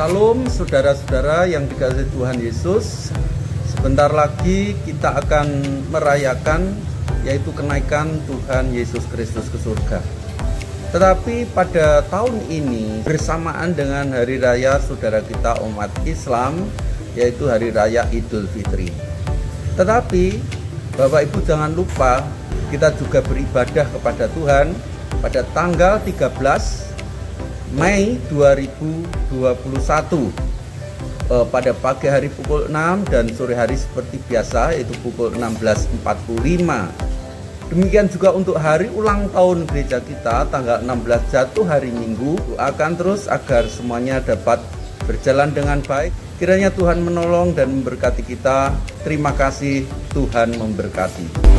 Salam saudara-saudara yang dikasihi Tuhan Yesus. Sebentar lagi kita akan merayakan yaitu kenaikan Tuhan Yesus Kristus ke surga. Tetapi pada tahun ini bersamaan dengan hari raya saudara kita umat Islam, yaitu hari raya Idul Fitri. Tetapi Bapak Ibu jangan lupa kita juga beribadah kepada Tuhan pada tanggal 13 Mei 2021 pada pagi hari pukul 6 dan sore hari seperti biasa yaitu pukul 16.45. Demikian juga untuk hari ulang tahun gereja kita tanggal 16 jatuh hari Minggu. Doakan terus agar semuanya dapat berjalan dengan baik. Kiranya Tuhan menolong dan memberkati kita. Terima kasih, Tuhan memberkati.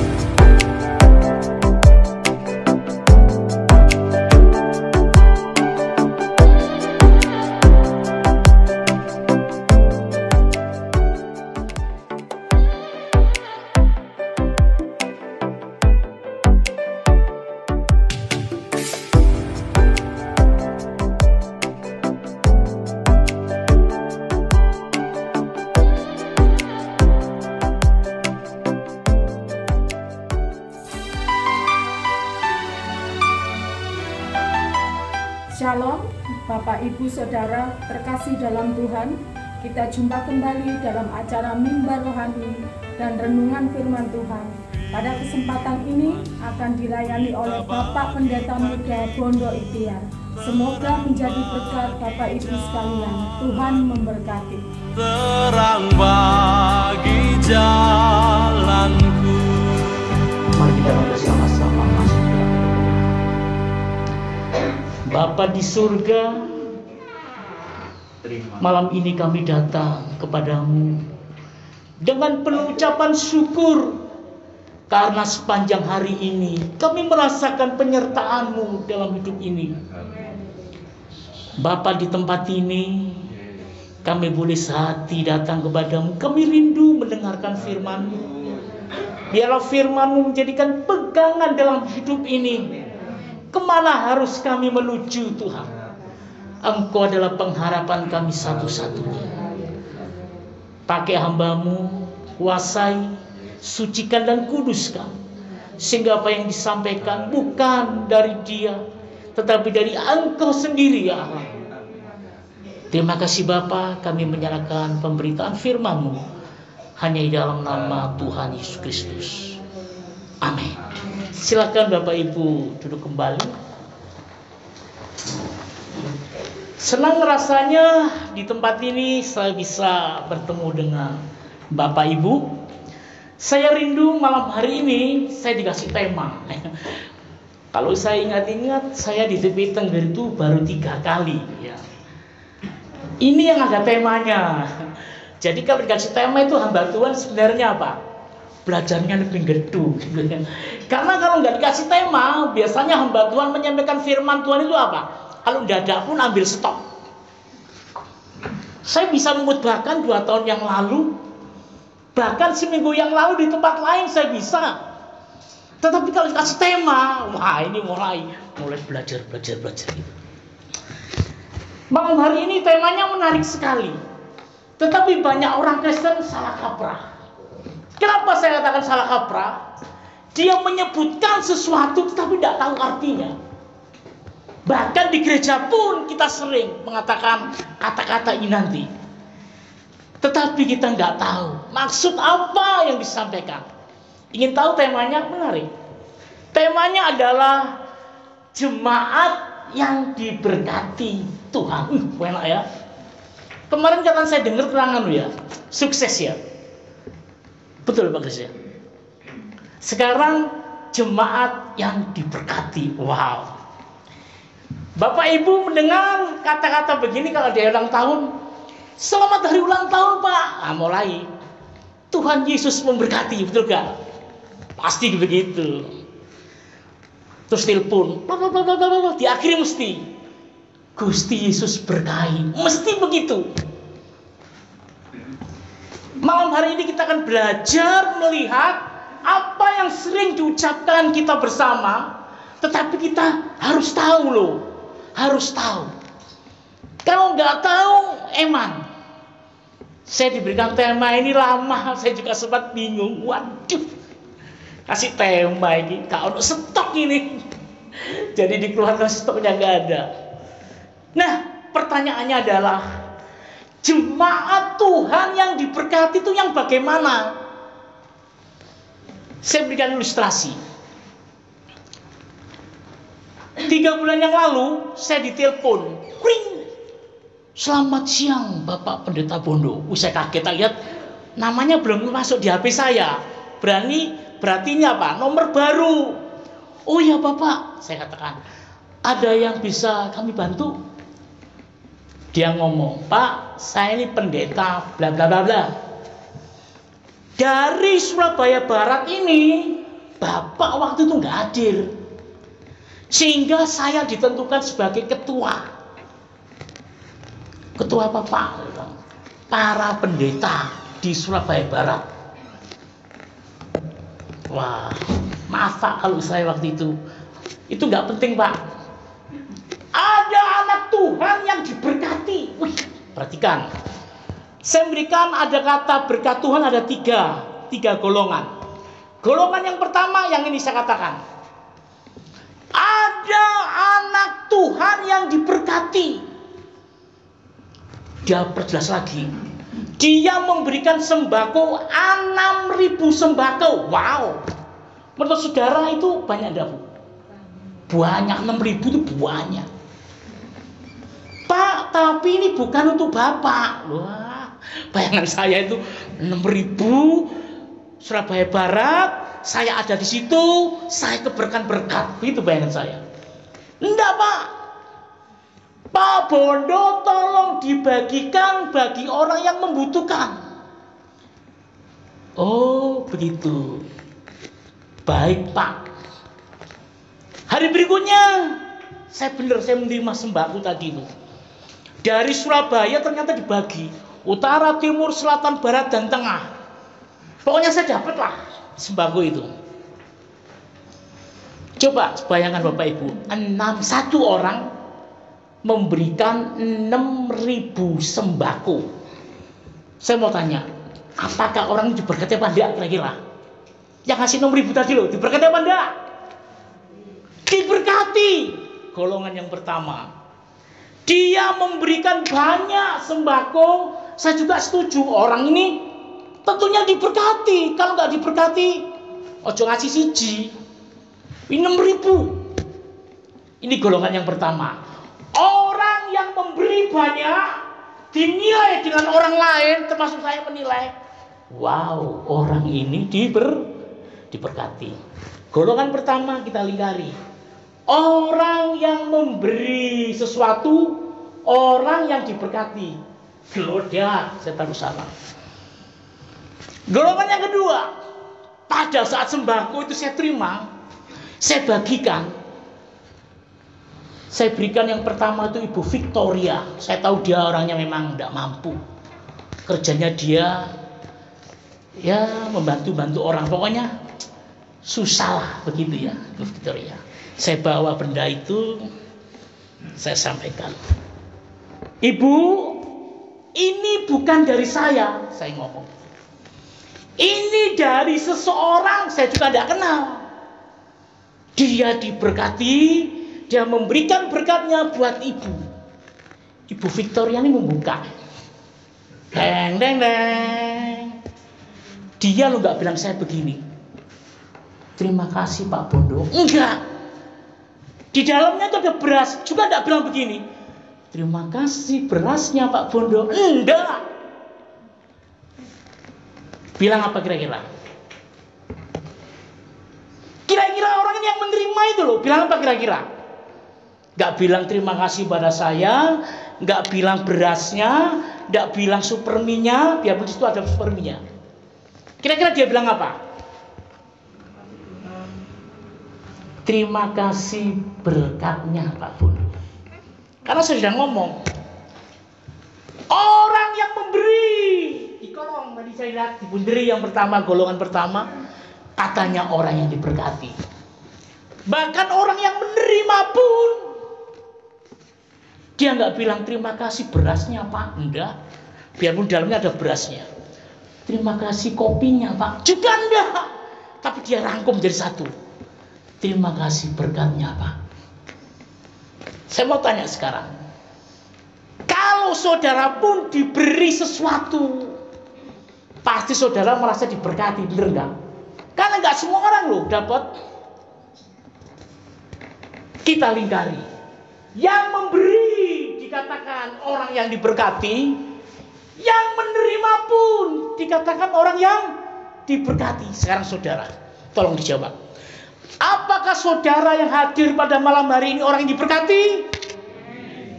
Shalom, Bapak Ibu Saudara terkasih dalam Tuhan. Kita jumpa kembali dalam acara Mimbar Rohani dan Renungan Firman Tuhan. Pada kesempatan ini akan dilayani oleh Bapak Pendeta Muda Bondo Ikhtiar. Semoga menjadi berkat Bapak Ibu sekalian. Tuhan memberkati. Terang bagi jalanku. Mari kita bersama-sama masuk. Bapa di surga, malam ini kami datang kepadamu dengan penuh ucapan syukur karena sepanjang hari ini kami merasakan penyertaan-Mu dalam hidup ini. Bapa, di tempat ini kami boleh sehati datang kepadamu. Kami rindu mendengarkan firman-Mu. Biarlah firman-Mu menjadikan pegangan dalam hidup ini. Kemana harus kami menuju, Tuhan? Engkau adalah pengharapan kami satu-satunya. Pakai hamba-Mu, kuasai, sucikan dan kuduskan, sehingga apa yang disampaikan bukan dari dia, tetapi dari Engkau sendiri, ya Allah. Terima kasih Bapa, kami menyerahkan pemberitaan firman-Mu hanya di dalam nama Tuhan Yesus Kristus. Amin. Silakan Bapak Ibu duduk kembali. Senang rasanya di tempat ini saya bisa bertemu dengan Bapak Ibu. Saya rindu malam hari ini saya dikasih tema. Kalau saya ingat-ingat, saya di TV Tengger itu baru 3 kali. Ya. Ini yang ada temanya. Jadi kalau dikasih tema itu hamba Tuhan sebenarnya apa? Belajarnya lebih gedu. Karena kalau nggak dikasih tema, biasanya hamba Tuhan menyampaikan firman Tuhan itu apa? Kalau nggak ada pun ambil stop. Saya bisa mengutbahkan 2 tahun yang lalu, bahkan seminggu yang lalu di tempat lain saya bisa. Tetapi kalau dikasih tema, wah ini mulai belajar gitu. Malam hari ini temanya menarik sekali. Tetapi banyak orang Kristen salah kaprah. Kenapa saya katakan salah kaprah? Dia menyebutkan sesuatu tetapi tidak tahu artinya. Bahkan di gereja pun kita sering mengatakan kata-kata ini nanti. Tetapi kita nggak tahu maksud apa yang disampaikan. Ingin tahu temanya? Menarik. Temanya adalah jemaat yang diberkati Tuhan. Enak ya. Kemarin kan saya dengar kerangan ya. Sukses ya. Betul Pak Kris ya. Sekarang jemaat yang diberkati. Wow. Bapak Ibu mendengar kata-kata begini kalau dia ulang tahun. Selamat hari ulang tahun Pak. Nah, mulai. Tuhan Yesus memberkati, betul gak? Pasti begitu. Terus telepon. Diakhiri mesti. Gusti Yesus berkahi. Mesti begitu. Malam hari ini kita akan belajar melihat apa yang sering diucapkan kita bersama, tetapi kita harus tahu loh, harus tahu. Kalau nggak tahu, eman. Saya diberikan tema ini lama, saya juga sempat bingung. Waduh, kasih tema ini, gak ada stok ini. Jadi dikeluarkan stoknya nggak ada. Nah, pertanyaannya adalah, jemaat Tuhan yang diberkati itu yang bagaimana? Saya berikan ilustrasi. 3 bulan yang lalu saya ditelepon, ring. Selamat siang Bapak Pendeta Bondo. Saya kaget, lihat namanya belum masuk di HP saya. Berarti ini apa? Nomor baru. Oh ya Bapak, saya katakan, ada yang bisa kami bantu? Dia ngomong, Pak, saya ini pendeta bla bla bla bla. Dari Surabaya Barat ini, Bapak waktu itu nggak hadir. Sehingga saya ditentukan sebagai ketua apa Pak? Para pendeta di Surabaya Barat. Wah, maaf Pak kalau saya waktu itu nggak penting Pak. Ada anak Tuhan yang diberkati. Wih, perhatikan. Saya berikan ada kata berkat Tuhan ada tiga golongan. Golongan yang pertama yang ini saya katakan. Ada anak Tuhan yang diberkati. Dia perjelas lagi. Dia memberikan sembako 6.000 sembako. Wow. Menurut saudara itu banyak enggak, Bu? Banyak, 6.000 itu banyak. Pak, tapi ini bukan untuk Bapak. Wah, bayangan saya itu 6.000 Surabaya Barat, saya ada di situ, saya keberkahan berkat. Itu bayangan saya. Enggak, Pak. Pak Bondo tolong dibagikan bagi orang yang membutuhkan. Oh, begitu. Baik, Pak. Hari berikutnya, saya menerima sembako tadi itu. Dari Surabaya ternyata dibagi. Utara, timur, selatan, barat, dan tengah. Pokoknya saya dapatlah sembako itu. Coba bayangkan Bapak Ibu, 1 orang memberikan 6.000 sembako. Saya mau tanya, apakah orang ini diberkati apa enggak kira-kira? Yang ngasih 6.000 tadi loh, diberkati apa enggak? Diberkati. Golongan yang pertama, dia memberikan banyak sembako. Saya juga setuju, orang ini tentunya diberkati. Kalau nggak diberkati, ojo ngasih siji. Ini 6.000. Ini golongan yang pertama. Orang yang memberi banyak dinilai dengan orang lain, termasuk saya menilai, wow, orang ini diberkati. Golongan pertama kita lingkari. Orang yang memberi sesuatu, orang yang diberkati. Gelodak, saya taruh salah. Golongan yang kedua, pada saat sembako itu saya terima, saya bagikan. Saya berikan yang pertama itu Ibu Victoria. Saya tahu dia orangnya memang tidak mampu. Kerjanya dia ya membantu-bantu orang. Pokoknya susah lah begitu ya, Ibu Victoria. Saya bawa benda itu, saya sampaikan. Ibu, ini bukan dari saya ngomong. Ini dari seseorang saya juga tidak kenal. Dia diberkati. Dia memberikan berkatnya buat ibu. Ibu Victoria ini membuka. Deng, deng, deng. Dia lo gak bilang saya begini. Terima kasih Pak Bondo. Enggak. Di dalamnya itu ada beras. Juga gak bilang begini. Terima kasih berasnya Pak Bondo. Enggak. Bilang apa kira-kira? Kira-kira orang yang menerima itu loh. Bilang apa kira-kira? Gak bilang terima kasih pada saya, gak bilang berasnya, gak bilang superminya, biarpun di situ ada superminya. Kira-kira dia bilang apa? Terima kasih berkatnya Pak Bondo. Karena saya sudah ngomong, orang yang memberi di kolom tadi saya lihat di bunderi yang pertama, golongan pertama, katanya orang yang diberkati. Bahkan orang yang menerima pun Dia nggak bilang terima kasih berasnya Pak, enggak. Biarpun dalamnya ada berasnya. Terima kasih kopinya Pak, juga enggak. Tapi dia rangkum jadi satu. Terima kasih berkatnya Pak. Saya mau tanya sekarang, kalau saudara pun diberi sesuatu, pasti saudara merasa diberkati, bener enggak? Karena enggak semua orang loh dapat. Kita lingkari. Yang memberi dikatakan orang yang diberkati, yang menerima pun dikatakan orang yang diberkati. Sekarang saudara, tolong dijawab. Apakah saudara yang hadir pada malam hari ini orang yang diberkati?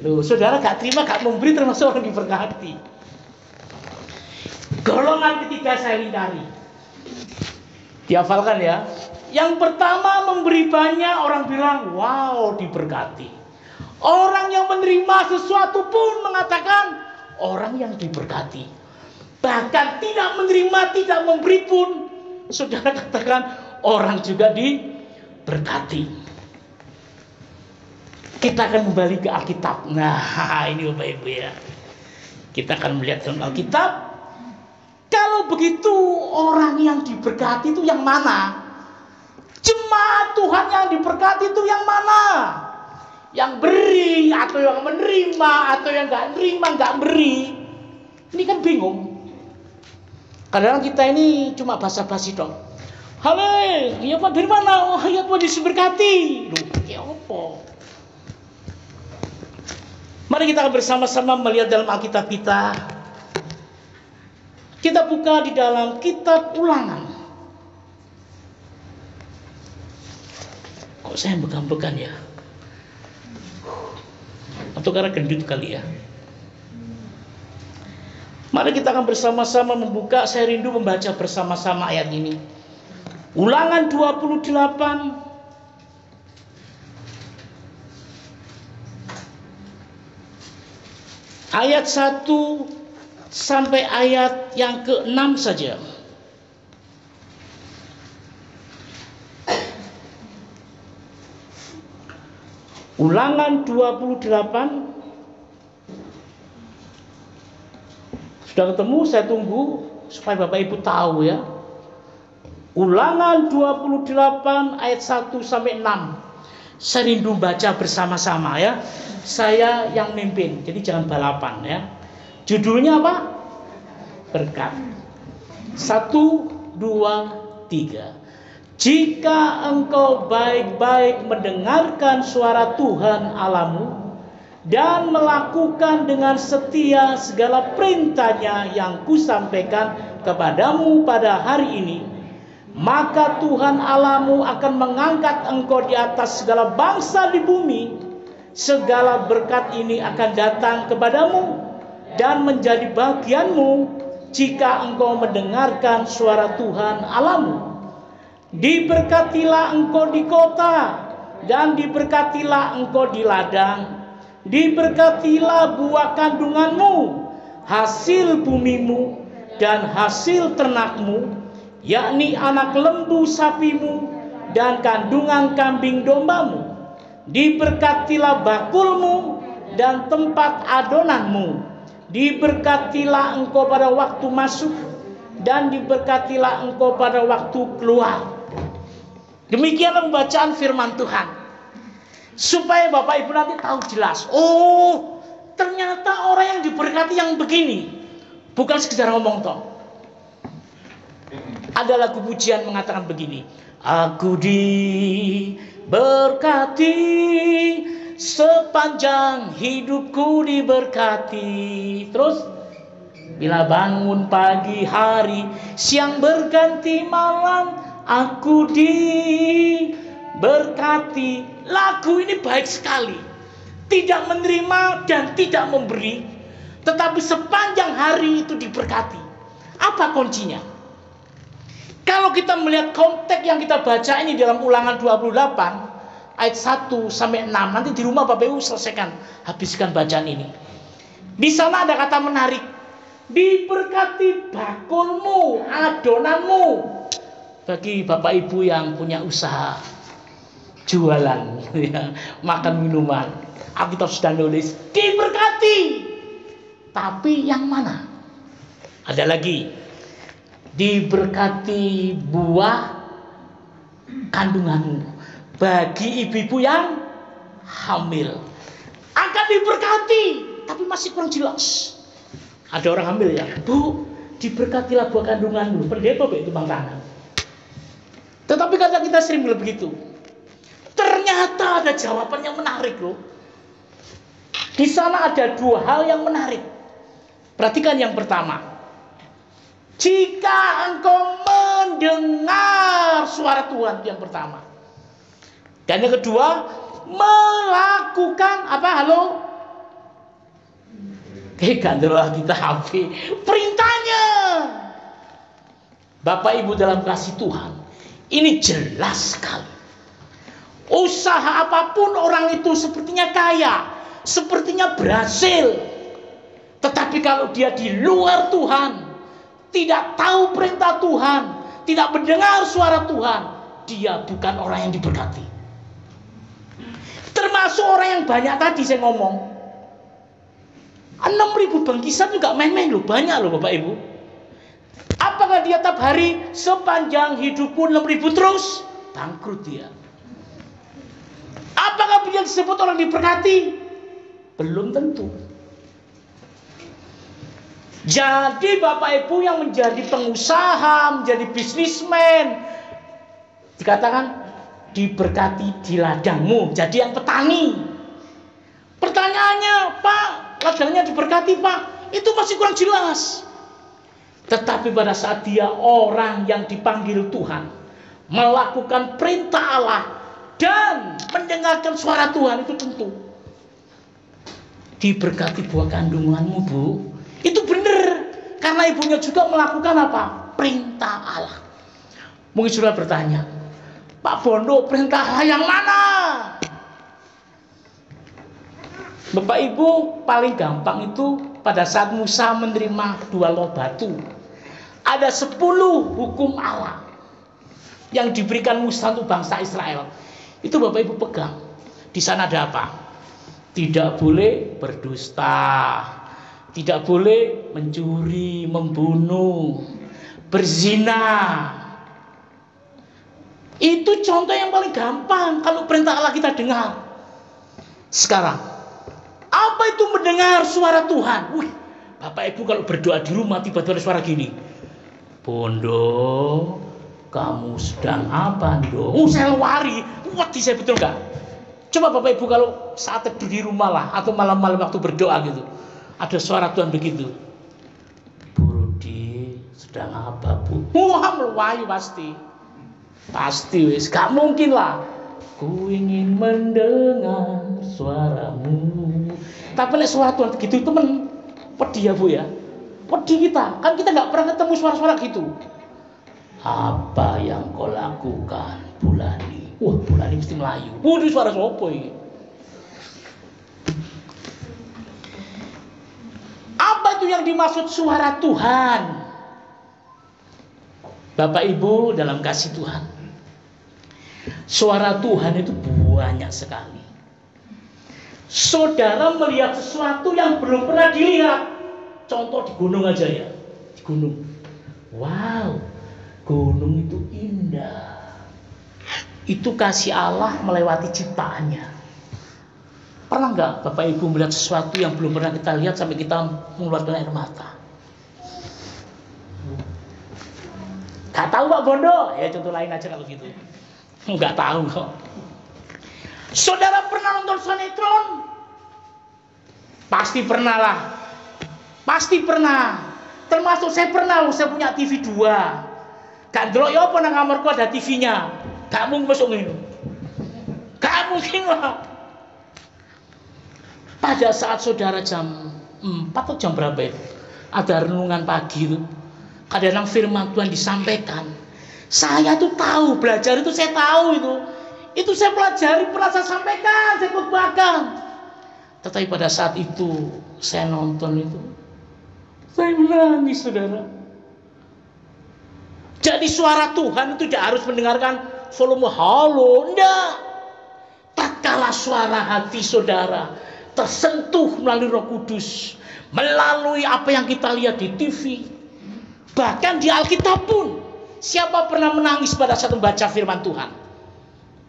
Loh, saudara gak terima, gak memberi, termasuk orang diberkati. Golongan ketiga saya lingkari. Dihafalkan ya. Yang pertama memberi banyak, orang bilang wow diberkati. Orang yang menerima sesuatu pun mengatakan orang yang diberkati. Bahkan tidak menerima, tidak memberi pun saudara katakan orang juga diberkati. Kita akan kembali ke Alkitab. Nah ini Bapak Ibu ya, kita akan melihat dalam Alkitab. Kalau begitu orang yang diberkati itu yang mana? Jemaat Tuhan yang diberkati itu yang mana? Yang beri atau yang menerima atau yang gak nerima, gak beri? Ini kan bingung. Kadang-kadang kita ini cuma basa-basi dong. Halo, ya Pak dari mana? Oh ya Pak diberkati. Loh, ya apa? Mari kita bersama-sama melihat dalam Alkitab kita. Kita buka di dalam kitab Ulangan. Kok saya bekan-bekan ya? Atau karena gendut kali ya? Mari kita akan bersama-sama membuka. Saya rindu membaca bersama-sama ayat ini. Ulangan 28 ayat 1 sampai ayat yang ke-6 saja. Ulangan 28. Sudah ketemu? Saya tunggu supaya Bapak Ibu tahu ya. Ulangan 28 ayat 1 sampai 6. Saya rindu baca bersama-sama ya. Saya yang mimpin, jadi jangan balapan ya. Judulnya apa? Berkat. 1, 2, 3. Jika engkau baik-baik mendengarkan suara Tuhan Allahmu dan melakukan dengan setia segala perintahnya yang kusampaikan kepadamu pada hari ini, maka Tuhan Allahmu akan mengangkat engkau di atas segala bangsa di bumi. Segala berkat ini akan datang kepadamu dan menjadi bagianmu jika engkau mendengarkan suara Tuhan Allahmu. Diberkatilah engkau di kota dan diberkatilah engkau di ladang. Diberkatilah buah kandunganmu, hasil bumimu dan hasil ternakmu, yakni anak lembu sapimu dan kandungan kambing dombamu. Diberkatilah bakulmu dan tempat adonanmu. Diberkatilah engkau pada waktu masuk dan diberkatilah engkau pada waktu keluar. Demikianlah pembacaan firman Tuhan. Supaya Bapak Ibu nanti tahu jelas. Oh, ternyata orang yang diberkati yang begini. Bukan sekedar ngomong toh. Ada lagu pujian mengatakan begini. Aku diberkati, sepanjang hidupku diberkati. Terus bila bangun pagi hari, siang berganti malam, aku diberkati. Lagu ini baik sekali. Tidak menerima dan tidak memberi, tetapi sepanjang hari itu diberkati. Apa kuncinya? Kalau kita melihat konteks yang kita baca ini dalam Ulangan 28 ayat 1 sampai 6, nanti di rumah Bapak Ibu selesaikan, habiskan bacaan ini. Di sana ada kata menarik. Diberkati bakulmu, adonanmu. Bagi Bapak Ibu yang punya usaha, jualan, ya, makan minuman. Alkitab sudah nulis diberkati. Tapi yang mana? Ada lagi, diberkati buah kandunganmu bagi ibu-ibu yang hamil. Akan diberkati, tapi masih kurang jelas. Ada orang hamil ya, Bu, diberkatilah buah kandunganmu. Pendeta itu bang tangan. Tetapi kata kita sering bilang begitu. Ternyata ada jawaban yang menarik loh. Di sana ada dua hal yang menarik. Perhatikan yang pertama. Jika engkau mendengar suara Tuhan, itu yang pertama. Dan yang kedua, melakukan apa? Halo? Gandalah kita HP. Perintahnya. Bapak Ibu dalam kasih Tuhan, ini jelas sekali. Usaha apapun orang itu sepertinya kaya, sepertinya berhasil. Tetapi kalau dia di luar Tuhan, tidak tahu perintah Tuhan, tidak mendengar suara Tuhan, dia bukan orang yang diberkati. Termasuk orang yang banyak tadi saya ngomong. 6.000 bangkisan juga main-main loh, banyak loh Bapak Ibu. Apakah dia tiap hari sepanjang hidup pun 6.000 terus? Bangkrut dia. Apakah dia disebut orang diberkati? Belum tentu. Jadi Bapak Ibu yang menjadi pengusaha, menjadi bisnismen, dikatakan diberkati di ladangmu, jadi yang petani. Pertanyaannya, Pak, ladangnya diberkati Pak, itu masih kurang jelas. Tetapi pada saat dia orang yang dipanggil Tuhan, melakukan perintah Allah dan mendengarkan suara Tuhan, itu tentu diberkati buah kandunganmu, Bu. Itu benar, karena ibunya juga melakukan apa? Perintah Allah. Mungkin sudah bertanya, Pak Bondo, perintah Allah yang mana? Bapak Ibu, paling gampang itu pada saat Musa menerima 2 loh batu. Ada 10 hukum Allah yang diberikan Musa untuk bangsa Israel. Itu Bapak Ibu pegang. Di sana ada apa? Tidak boleh berdusta, tidak boleh mencuri, membunuh, berzina. Itu contoh yang paling gampang kalau perintah Allah kita dengar. Sekarang, apa itu mendengar suara Tuhan? Wih, Bapak Ibu kalau berdoa di rumah tiba-tiba ada suara gini, Bondo, kamu sedang apa, Ndo? Saya lari, saya betul gak? Coba Bapak Ibu kalau saat teduh di rumah lah, atau malam-malam waktu berdoa gitu, ada suara Tuhan begitu, Bu Rudi sedang apa, Bu? Wah, melayu pasti wis, gak mungkin lah. Ku ingin mendengar suaramu. Tapi lek suara Tuhan begitu temen, pedih ya Bu ya, pedih kita, kan kita gak pernah ketemu suara-suara gitu. Apa yang kau lakukan, Bulani? Wah, Bulani mesti melayu. Waduh, suara sopo ini? Apa itu yang dimaksud suara Tuhan? Bapak Ibu dalam kasih Tuhan, suara Tuhan itu banyak sekali. Saudara melihat sesuatu yang belum pernah dilihat. Contoh di gunung aja ya, di gunung. Wow, gunung itu indah. Itu kasih Allah melewati ciptaannya. Pernah nggak Bapak Ibu melihat sesuatu yang belum pernah kita lihat sampai kita mengeluarkan air mata? Gak tahu Pak Bondo? Ya contoh lain aja kalau gitu. Nggak tahu kok. Saudara pernah nonton sinetron? Pasti pernah lah. Pasti pernah. Termasuk saya pernah, saya punya TV 2. Gak ndelok ya apa nang kamarku ada TV-nya. Gak mungkin masuk ngene. Gak mungkin lah. Pada saat saudara jam 4 atau jam berapa itu, ada renungan pagi itu, kadang-kadang firman Tuhan disampaikan. Saya tuh tahu, belajar itu saya tahu itu saya pelajari, pernah saya sampaikan, saya khotbahkan. Tetapi pada saat itu saya nonton itu, saya menangis saudara. Jadi suara Tuhan itu tidak harus mendengarkan volume halo, enggak. suara hati saudara tersentuh melalui Roh Kudus, melalui apa yang kita lihat di TV, bahkan di Alkitab pun. Siapa pernah menangis pada saat membaca firman Tuhan?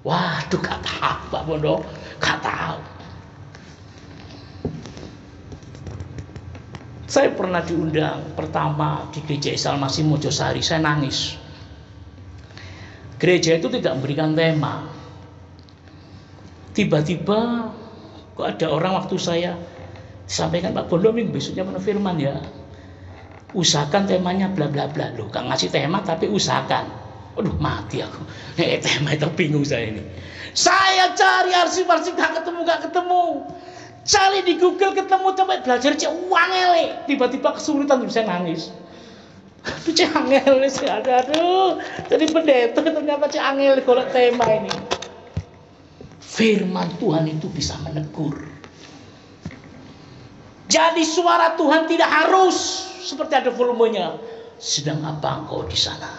Waduh, gak tahu Pak Bondo, gak tahu. Saya pernah diundang pertama di gereja Isa Al-Masih Mojosari, saya nangis. Gereja itu tidak memberikan tema. Tiba-tiba kok ada orang waktu saya disampaikan, Pak Bondo minggu besoknya mana firman ya, usahakan temanya bla bla bla. Loh, gak ngasih tema tapi usahakan. Aduh, mati aku. Tema itu bingung saya ini. Saya cari arsip-arsip gak ketemu. Cari di Google ketemu, coba belajar cek wangele. Tiba-tiba kesulitan bisa nangis. Aduh, cek angel saya ada. Aduh, jadi pendeta ternyata cek angel golek tema ini. Firman Tuhan itu bisa menegur. Jadi suara Tuhan tidak harus seperti ada volumenya. Sedang apa engkau di sana?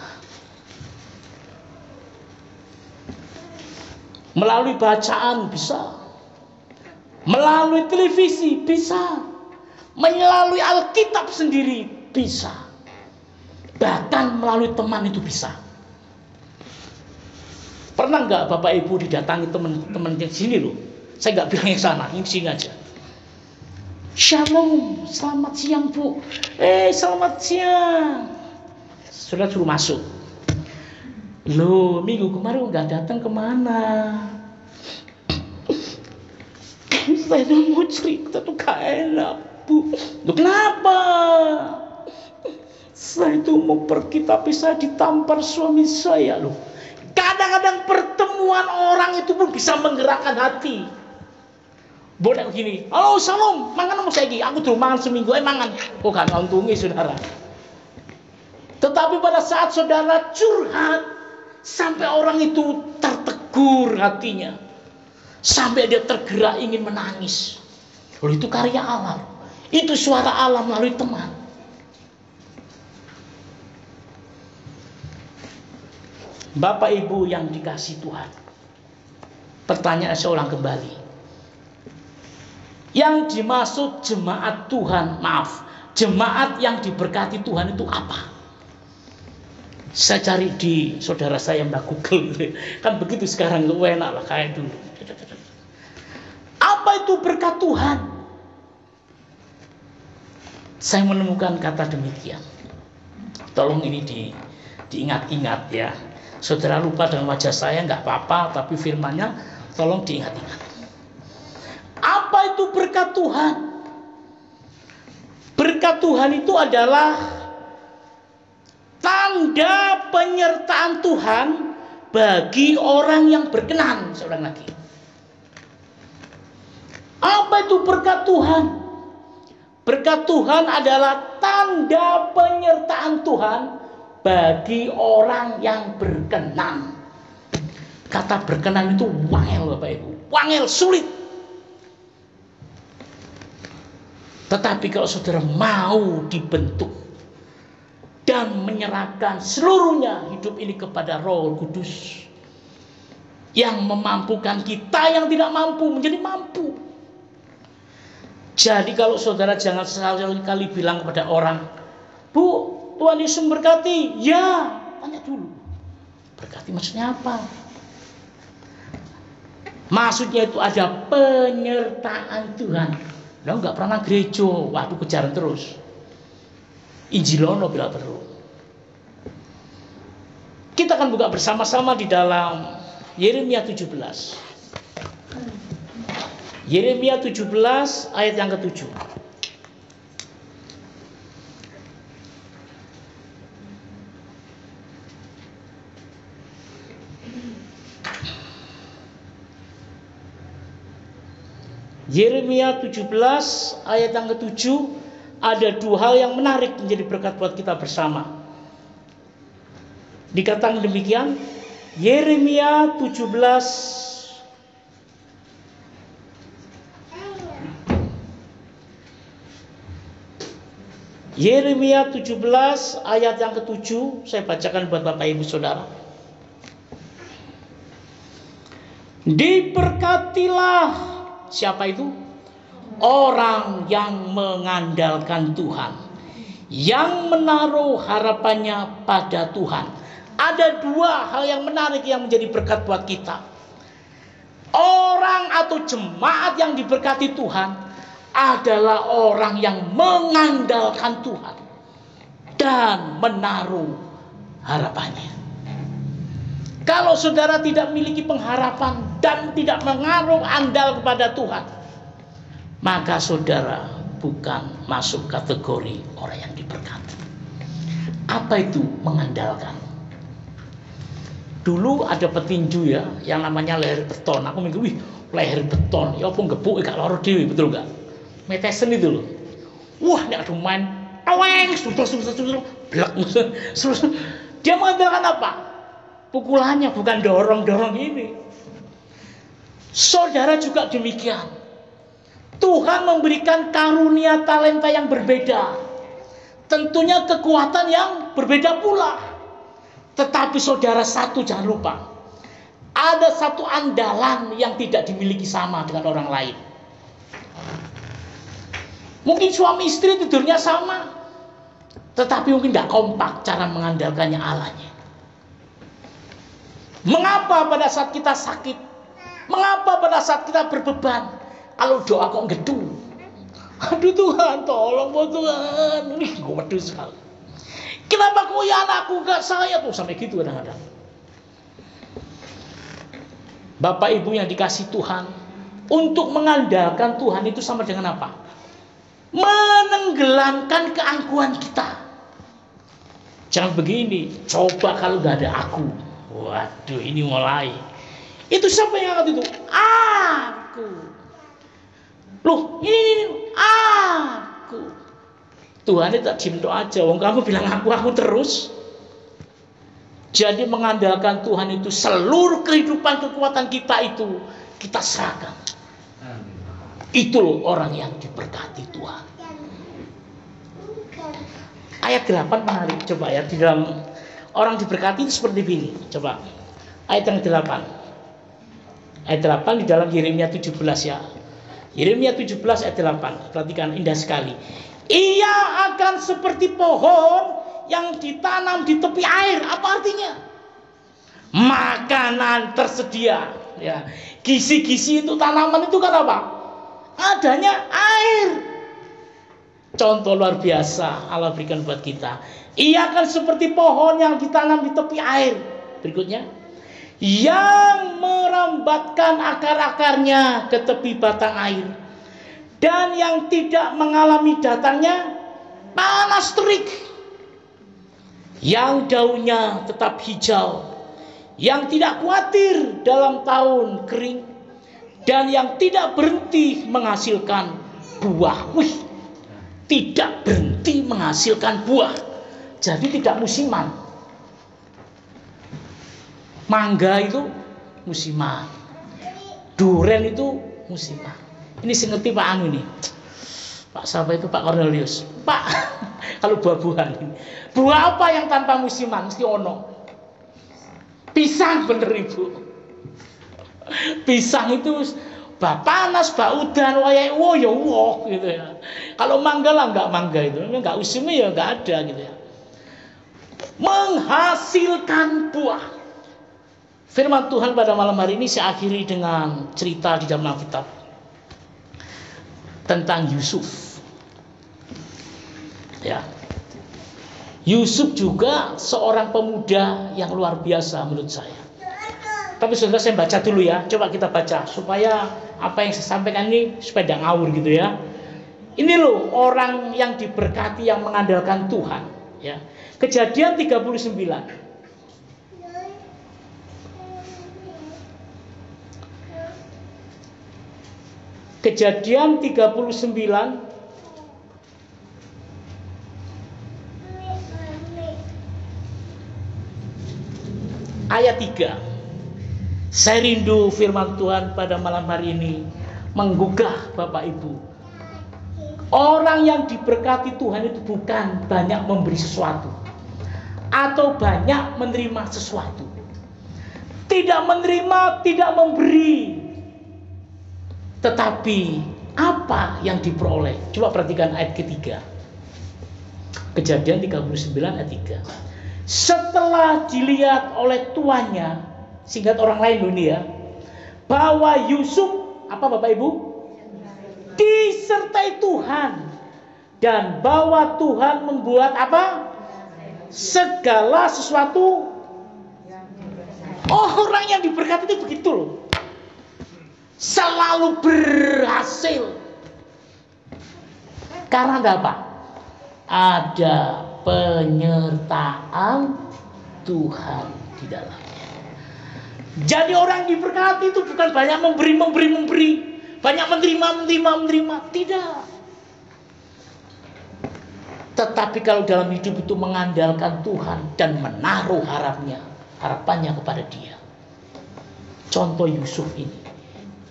Melalui bacaan bisa. Melalui televisi bisa. Melalui Alkitab sendiri bisa. Bahkan melalui teman itu bisa. Pernah nggak Bapak Ibu didatangi teman-teman yang sini loh? Saya nggak bilang yang sana, yang sini aja. Shalom, selamat siang Bu. Selamat siang. Sudah suruh masuk. Loh, minggu kemarin nggak datang kemana? Saya tuh mau cerita tuh gak enak Bu. Loh, kenapa? Saya itu mau pergi tapi saya ditampar suami saya loh. Kadang-kadang pertemuan orang itu pun bisa menggerakkan hati. Boleh begini, halo Salam, mangan mau saya aku tuh mangan seminggu, mangan. Kok gak nguntungi saudara. Tetapi pada saat saudara curhat, sampai orang itu tertegur hatinya. Sampai dia tergerak ingin menangis. Loh, itu karya alam. Itu suara alam melalui teman. Bapak Ibu yang dikasih Tuhan, pertanyaan saya ulang kembali. Yang dimaksud jemaat Tuhan, jemaat yang diberkati Tuhan itu apa? Saya cari di saudara saya yang Google. Kan begitu sekarang, lu enak lah kayak dulu. Apa itu berkat Tuhan? Saya menemukan kata demikian. Tolong ini diingat-ingat ya. Saudara lupa dengan wajah saya nggak apa-apa, tapi firmannya tolong diingat-ingat. Apa itu berkat Tuhan? Berkat Tuhan itu adalah tanda penyertaan Tuhan bagi orang yang berkenan. Saya ulang lagi. Apa itu berkat Tuhan? Berkat Tuhan adalah tanda penyertaan Tuhan bagi orang yang berkenan. Kata berkenan itu wangel Bapak Ibu. Wangel, sulit. Tetapi kalau saudara mau dibentuk dan menyerahkan seluruhnya hidup ini kepada Roh Kudus yang memampukan kita yang tidak mampu menjadi mampu. Jadi kalau saudara jangan sekali-kali bilang kepada orang, Bu, Tuhan Yesus memberkati. Ya, tanya dulu. Berkati maksudnya apa? Maksudnya itu ada penyertaan Tuhan. Lo nggak pernah gereja, waktu kejaran terus. Injilono bila perlu. Kita akan buka bersama-sama di dalam Yeremia 17. Yeremia 17 ayat yang ke-7. Yeremia 17 ayat yang ke-7 ada dua hal yang menarik menjadi berkat buat kita bersama. Dikatakan demikian, Yeremia 17 Yeremia 17 ayat yang ke-7 saya bacakan buat Bapak Ibu Saudara. Diberkatilah siapa itu? Orang yang mengandalkan Tuhan, yang menaruh harapannya pada Tuhan. Ada dua hal yang menarik yang menjadi berkat buat kita. Orang atau jemaat yang diberkati Tuhan adalah orang yang mengandalkan Tuhan dan menaruh harapannya. Kalau saudara tidak memiliki pengharapan dan tidak menaruh andal kepada Tuhan, maka saudara bukan masuk kategori orang yang diberkati. Apa itu mengandalkan? Dulu ada petinju ya, yang namanya leher beton. Aku mikir, wih, leher beton, ya apa gebuk gak loro dhewe, betul gak? Metesan itu loh. Wah, nek adu main, aweng, blek. Dia mengandalkan apa? Pukulannya, bukan dorong-dorong ini. Saudara juga demikian. Tuhan memberikan karunia talenta yang berbeda. Tentunya kekuatan yang berbeda pula. Tetapi saudara satu jangan lupa. Ada satu andalan yang tidak dimiliki sama dengan orang lain. Mungkin suami istri tidurnya sama, tetapi mungkin tidak kompak cara mengandalkannya Allahnya. Mengapa pada saat kita sakit? Mengapa pada saat kita berbeban? Kalau doa kok gedu. Aduh Tuhan, tolong buat Tuhan. Wih, gue waduh sekali. Kenapa kok ya anakku gak saya tuh sampai gitu kadang-kadang. Bapak Ibu yang dikasih Tuhan, untuk mengandalkan Tuhan itu sama dengan apa? Menenggelamkan keangkuhan kita. Jangan begini, coba kalau gak ada aku. Waduh, ini mulai. Itu siapa yang angkat itu? Aku. Loh, ini aku. Tuhan itu tak diem aja. Wong kamu bilang aku terus. Jadi mengandalkan Tuhan itu seluruh kehidupan kekuatan kita itu kita serahkan. Itu loh orang yang diberkati Tuhan. Ayat 8 menarik. Coba ya, di dalam orang diberkati itu seperti ini. Coba ayat yang 8. Ayat 8 di dalam Yeremia 17 ya. Yeremia 17 ayat 8. Perhatikan, indah sekali. Ia akan seperti pohon yang ditanam di tepi air. Apa artinya? Makanan tersedia. Ya, gizi-gizi itu tanaman itu kan apa? Adanya air. Contoh luar biasa Allah berikan buat kita. Ia akan seperti pohon yang ditanam di tepi air. Berikutnya, yang merambatkan akar-akarnya ke tepi batang air, dan yang tidak mengalami datangnya panas terik, yang daunnya tetap hijau, yang tidak khawatir dalam tahun kering, dan yang tidak berhenti menghasilkan buah. Wih, tidak berhenti menghasilkan buah. Jadi tidak musiman. Mangga itu musiman, duren itu musiman. Ini sing ngerti Pak Anu ini. Pak siapa itu? Pak Cornelius. Pak, kalau buah-buahan ini. Buah apa yang tanpa musiman? Mesti ono. Pisang, bener Ibu. Pisang itu bak panas, bak udan, wayahe ya woh gitu ya. Kalau mangga lah enggak mangga itu. Enggak usimnya ya enggak ada gitu ya. Menghasilkan buah. Firman Tuhan pada malam hari ini saya akhiri dengan cerita di dalam Alkitab tentang Yusuf. Ya. Yusuf juga seorang pemuda yang luar biasa menurut saya. Tapi saudara, saya baca dulu ya. Coba kita baca supaya apa yang saya sampaikan ini supaya tidak ngawur gitu ya. Ini loh orang yang diberkati yang mengandalkan Tuhan, ya. Kejadian 39. Kejadian 39 ayat 3. Saya rindu firman Tuhan pada malam hari ini menggugah Bapak Ibu. Orang yang diberkati Tuhan itu bukan banyak memberi sesuatu atau banyak menerima sesuatu, tidak menerima, tidak memberi. Tetapi apa yang diperoleh? Coba perhatikan ayat ketiga. Kejadian 39 ayat 3. Setelah dilihat oleh tuannya, singkat orang lain dunia, bahwa Yusuf, apa Bapak Ibu? Disertai Tuhan. Dan bahwa Tuhan membuat apa? Segala sesuatu. Orang yang diberkati itu begitu loh. Selalu berhasil. Karena ada apa? Ada penyertaan Tuhan di dalamnya. Jadi orang diberkati itu bukan banyak memberi, banyak menerima. Tidak. Tetapi kalau dalam hidup itu mengandalkan Tuhan dan menaruh harapannya kepada Dia. Contoh Yusuf ini.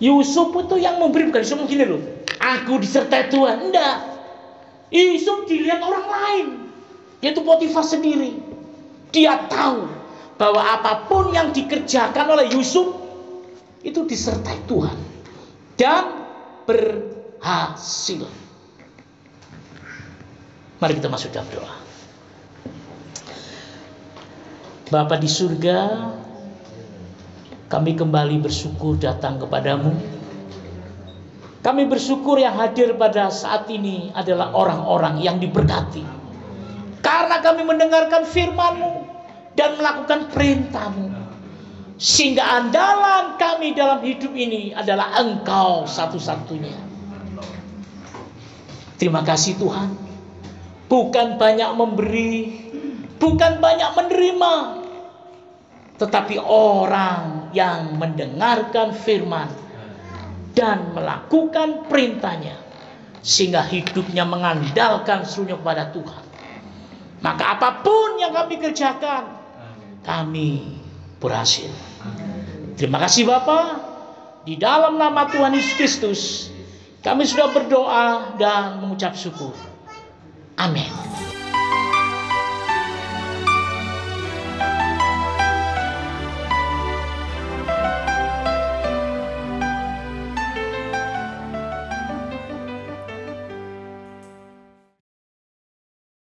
Yusuf itu yang memberi, bukan Yusuf begini loh. Aku disertai Tuhan. Enggak. Yusuf dilihat orang lain. Yaitu Potifar sendiri. Dia tahu bahwa apapun yang dikerjakan oleh Yusuf itu disertai Tuhan. Dan berhasil. Mari kita masuk dalam doa. Bapa di surga, kami kembali bersyukur datang kepadamu. Kami bersyukur yang hadir pada saat ini adalah orang-orang yang diberkati. Karena kami mendengarkan firman-Mu dan melakukan perintah-Mu. Sehingga andalan kami dalam hidup ini adalah Engkau satu-satunya. Terima kasih Tuhan. Bukan banyak memberi, bukan banyak menerima, tetapi orang yang mendengarkan firman dan melakukan perintahnya, sehingga hidupnya mengandalkan seluruhnya kepada Tuhan. Maka apapun yang kami kerjakan, kami berhasil. Terima kasih Bapa. Di dalam nama Tuhan Yesus Kristus, kami sudah berdoa dan mengucap syukur. Amin.